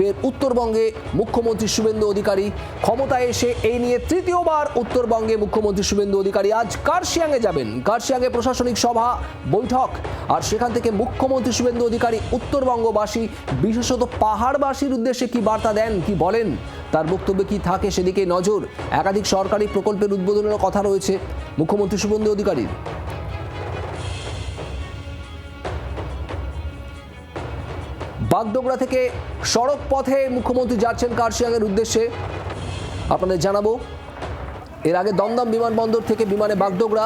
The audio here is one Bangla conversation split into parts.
ফের উত্তরবঙ্গে মুখ্যমন্ত্রী শুভেন্দু অধিকারী ক্ষমতায় এসে এই নিয়ে তৃতীয়বার উত্তরবঙ্গে মুখ্যমন্ত্রী শুভেন্দু অধিকারী আজ কার্শিয়াংয়ে যাবেন। কার্শিয়াংয়ে প্রশাসনিক সভা বৈঠক, আর সেখান থেকে মুখ্যমন্ত্রী শুভেন্দু অধিকারী উত্তরবঙ্গবাসী বিশেষত পাহাড়বাসীর উদ্দেশ্যে কি বার্তা দেন, কি বলেন, তার বক্তব্যে কি থাকে সেদিকে নজর। একাধিক সরকারি প্রকল্পের উদ্বোধনের কথা রয়েছে মুখ্যমন্ত্রী শুভেন্দু অধিকারীর। বাগডোগরা থেকে সড়ক পথে মুখ্যমন্ত্রী যাচ্ছেন কার্শিয়াংয়ের উদ্দেশ্যে, আপনাদের জানাবো। এর আগে দমদম বিমানবন্দর থেকে বিমানে বাগডোগরা,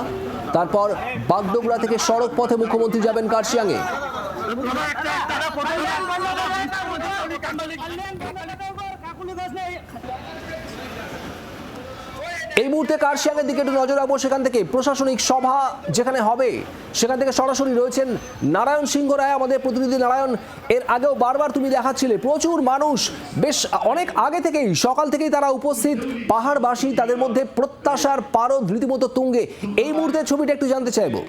তারপর বাগডোগরা থেকে সড়ক পথে মুখ্যমন্ত্রী যাবেন কার্শিয়াংয়ে। এই মুহূর্তে কার্শিয়াংয়ের দিকে একটু নজর রাখবো। সেখান থেকে প্রশাসনিক সভা যেখানে হবে সেখান থেকে সরাসরি রয়েছেন নারায়ণ সিংহ রায়, আমাদের প্রতিনিধি নারায়ণ। এর আগেও বারবার তুমি দেখাচ্ছিলে প্রচুর মানুষ, বেশ অনেক আগে থেকেই, সকাল থেকেই তারা উপস্থিত। পাহাড়বাসী, তাদের মধ্যে প্রত্যাশার পারদ রীতিমতো তুঙ্গে। এই মুহূর্তে ছবিটা একটু জানতে চাইবো।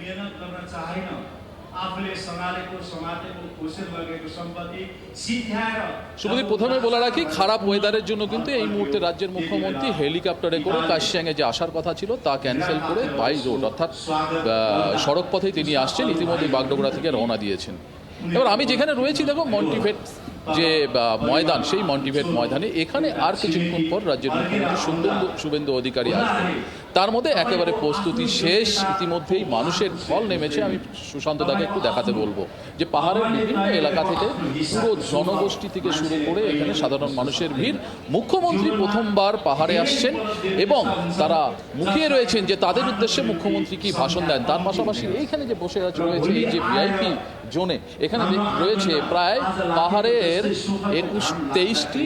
শুভদীপ, প্রথমে বলে রাখি, খারাপ ওয়েদারের জন্য কিন্তু এই মুহূর্তে রাজ্যের মুখ্যমন্ত্রী হেলিকপ্টারে করে কার্শিয়াংয়ে যে আসার কথা ছিল তা ক্যান্সেল করে বাই রোড অর্থাৎ সড়ক পথেই তিনি আসছেন। ইতিমধ্যে বাগডোগরা থেকে রওনা দিয়েছেন। এবার আমি যেখানে রয়েছি, দেখো মন্টিভেট যে ময়দান, সেই মন্টিভেট ময়দানে এখানে আর কিছুক্ষণ পর রাজ্যের মুখ্যমন্ত্রী শুভেন্দু অধিকারী আসবেন। তার মধ্যে একেবারে প্রস্তুতি শেষ, ইতিমধ্যেই মানুষের ঢল নেমেছে। আমি সুশান্ত দাকে একটু দেখাতে বলবো যে পাহাড়ের বিভিন্ন এলাকা থেকে পুরো জনগোষ্ঠী থেকে শুরু করে এখানে সাধারণ মানুষের ভিড়। মুখ্যমন্ত্রী প্রথমবার পাহাড়ে আসছেন এবং তারা মুখিয়ে রয়েছেন যে তাদের উদ্দেশ্যে মুখ্যমন্ত্রী কি ভাষণ দেন। তার পাশাপাশি এইখানে যে বসে রয়েছে এই যে ভিআইপি জোনে, এখানে রয়েছে প্রায় পাহাড়ের 21-23টি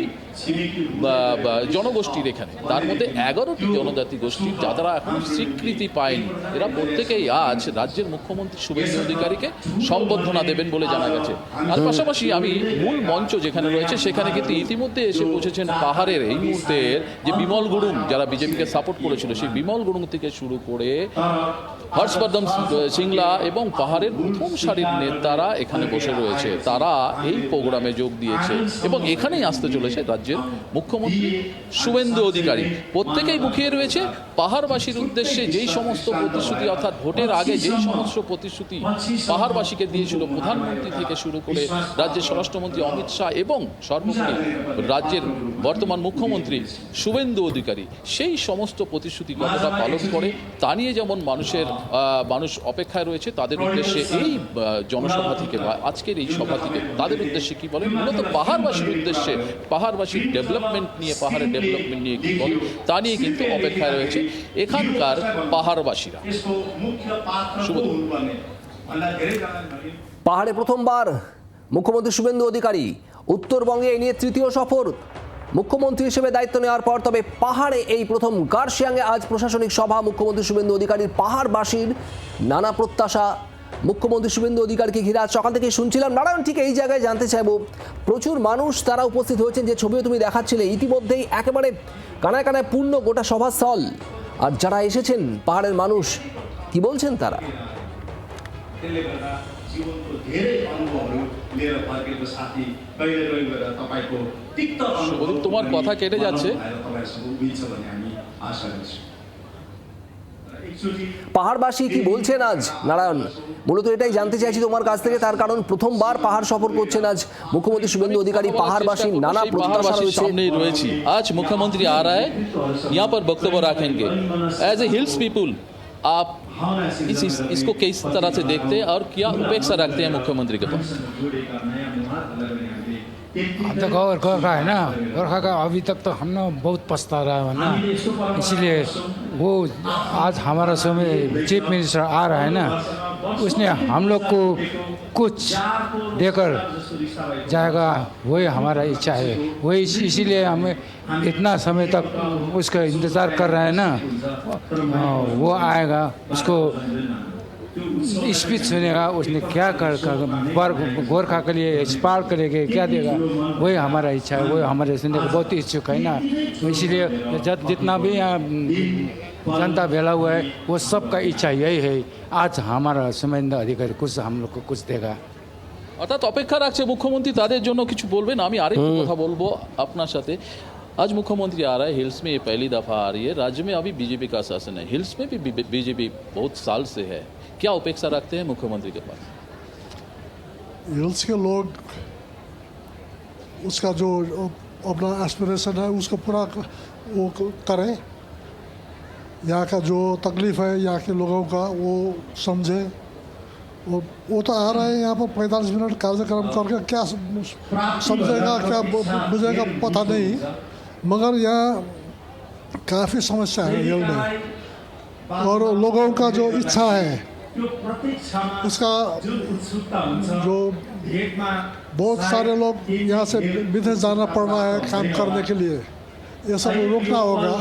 জনগোষ্ঠীর এখানে, তার মধ্যে 11টি জনজাতি গোষ্ঠীর যারা এখন স্বীকৃতি পায়নি। এরা প্রত্যেকেই আজ রাজ্যের মুখ্যমন্ত্রী শুভেন্দু অধিকারীকে সম্বর্ধনা দেবেন বলে জানা গেছে। আর পাশাপাশি আমি মূল মঞ্চ যেখানে রয়েছে সেখানে কিন্তু ইতিমধ্যে এসে পৌঁছেছেন পাহাড়ের এই মুহূর্তের যে বিমল গুরুং, যারা বিজেপিকে সাপোর্ট করেছিল, সেই বিমল গুরুং থেকে শুরু করে হর্ষবর্ধন সিংলা এবং পাহাড়ের প্রথম সারির নেতারা এখানে বসে রয়েছে। তারা এই প্রোগ্রামে যোগ দিয়েছে এবং এখানেই আসতে চলেছে রাজ্যের মুখ্যমন্ত্রী শুভেন্দু অধিকারী। প্রত্যেকেই মুখিয়ে রয়েছে পাহাড়বাসীর উদ্দেশ্যে যেই সমস্ত প্রতিশ্রুতি, অর্থাৎ ভোটের আগে যেই সমস্ত প্রতিশ্রুতি পাহাড়বাসীকে দিয়েছিল প্রধানমন্ত্রী থেকে শুরু করে রাজ্যের স্বরাষ্ট্রমন্ত্রী অমিত শাহ এবং সর্বোপরি রাজ্যের বর্তমান মুখ্যমন্ত্রী শুভেন্দু অধিকারী, সেই সমস্ত প্রতিশ্রুতি কতটা পালন করে তা নিয়ে যেমন মানুষ অপেক্ষায় রয়েছে। তাদের উদ্দেশ্যে এই জনসভা থেকে বা আজকের এই সভা থেকে তাদের উদ্দেশ্যে কি বলেন, মূলত পাহাড়বাসীর উদ্দেশ্যে, পাহাড়বাসীর ডেভেলপমেন্ট নিয়ে, পাহাড়ের ডেভেলপমেন্ট নিয়ে কি বলেন তা নিয়ে কিন্তু অপেক্ষায় রয়েছে এখানকার পাহাড়বাসীরা। পাহাড়ে প্রথমবার মুখ্যমন্ত্রী শুভেন্দু অধিকারী, উত্তরবঙ্গে এই নিয়ে তৃতীয় সফর মুখ্যমন্ত্রী হিসেবে দায়িত্ব নেওয়ার পর। তবে পাহাড়ে এই প্রথম। কার্শিয়াংয়ে আজ প্রশাসনিক সভা মুখ্যমন্ত্রী শুভেন্দু অধিকারীর। পাহাড়বাসীর নানা প্রত্যাশা মুখ্যমন্ত্রী শুভেন্দু অধিকারীকে ঘিরে আজ সকাল থেকে শুনছিলাম। নারায়ণ, ঠিক এই জায়গায় জানতে চাইবো, প্রচুর মানুষ তারা উপস্থিত হয়েছেন, যে ছবিও তুমি দেখাচ্ছিলে, ইতিমধ্যেই একেবারে কানায় কানায় পূর্ণ গোটা সভাস্থল। আর যারা এসেছেন পাহাড়ের মানুষ, কি বলছেন তারা? তোমার কথা কেটে যাচ্ছে। পাহাড়বাসী কি বলছেন আজ নারায়ণ? মূলত এটাই জানতে চাইছি তোমার কাছ থেকে, তার কারণ প্রথমবার পাহাড় সফর করছেন আজ মুখ্যমন্ত্রী শুভেন্দু অধিকারী। পাহাড়বাসী নানা প্রত্যাশা রয়েছে। आज मुख्यमंत्री आ रहा है, यहाँ पर वक्तव्य रखेंगे। एज ए हिल्स पीपुल आप इसको किस तरह से देखते हैं और क्या अपेक्षा रखते हैं मुख्यमंत्री के पास? अब तो गोरखा है ना, गोरखा का अभी तक तो हम ना बहुत पछता रहा है ना, इसलिए वो आज हमारा समय चीफ मिनिस्टर आ रहा है ना, उसने हम लोग को कुछ देकर जाएगा, वही हमारा इच्छा है। वही इसीलिए हमें इतना समय तक उसका इंतज़ार कर रहे हैं ना, वो आएगा, उसको स्पीच सुनेगा, उसने क्या कर गोरखा के लिए एक्सपायर करेगा, क्या देगा, वही हमारा इच्छा है, वही हमारे सुनने को बहुत इच्छुक है ना। इसीलिए जितना भी यहाँ जनता भेला हुआ है वो सबका इच्छा यही है, आज हमारा शुभेंदु अधिकारी कुछ हम लोग को कुछ देगा। অর্থাৎ অপেক্ষা রাখছে মুখ্যমন্ত্রী, তাদের জন্য কিছু বলবেন। আমি আরেকটু কথা বলবো আপনার সাথে। आज मुख्यमंत्री आ रहा है हिल्स में, ये पहली दफ़ा आ रही है। राज्य में अभी बीजेपी का शासन है, हिल्स में भी बीजेपी बहुत साल से है। क्या अपेक्षा रखते हैं मुख्यमंत्री के पास? हिल्स के लोग उसका जो अपना एस्पिरेशन है उसको पूरा वो करें। यहाँ का जो तकलीफ है यहाँ के लोगों का वो समझे। वो तो आ रहे हैं यहाँ पर 45 मिनट कार्यक्रम करके क्या समझेगा क्या बुझेगा पता नहीं, मगर यहाँ काफ़ी समस्या है हिल में, और लोगों का जो इच्छा है उसका जो बहुत सारे लोग यहाँ से विदेश जाना पड़ रहा है काम करने के लिए, ये सब रोकना होगा।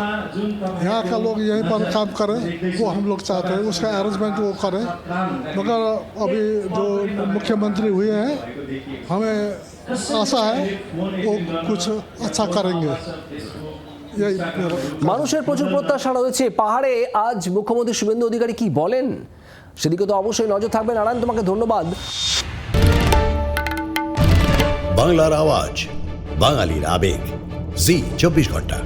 यहाँ का लोग यहीं पर काम करें, वो हम लोग चाहते हैं, उसका अरेंजमेंट वो करें। मगर अभी जो मुख्यमंत्री हुए हैं हमें आशा है वो कुछ अच्छा करेंगे। यही মানুষের প্রচুর প্রত্যাশা রয়েছে। পাহাড়ে আজ মুখ্যমন্ত্রী শুভেন্দু অধিকারী কি বলেন সেদিকে তো অবশ্যই নজর থাকবে। নারায়ণ, তোমাকে ধন্যবাদ। বাংলার আওয়াজ, বাঙালির আবেগ, জি 24 ঘন্টা।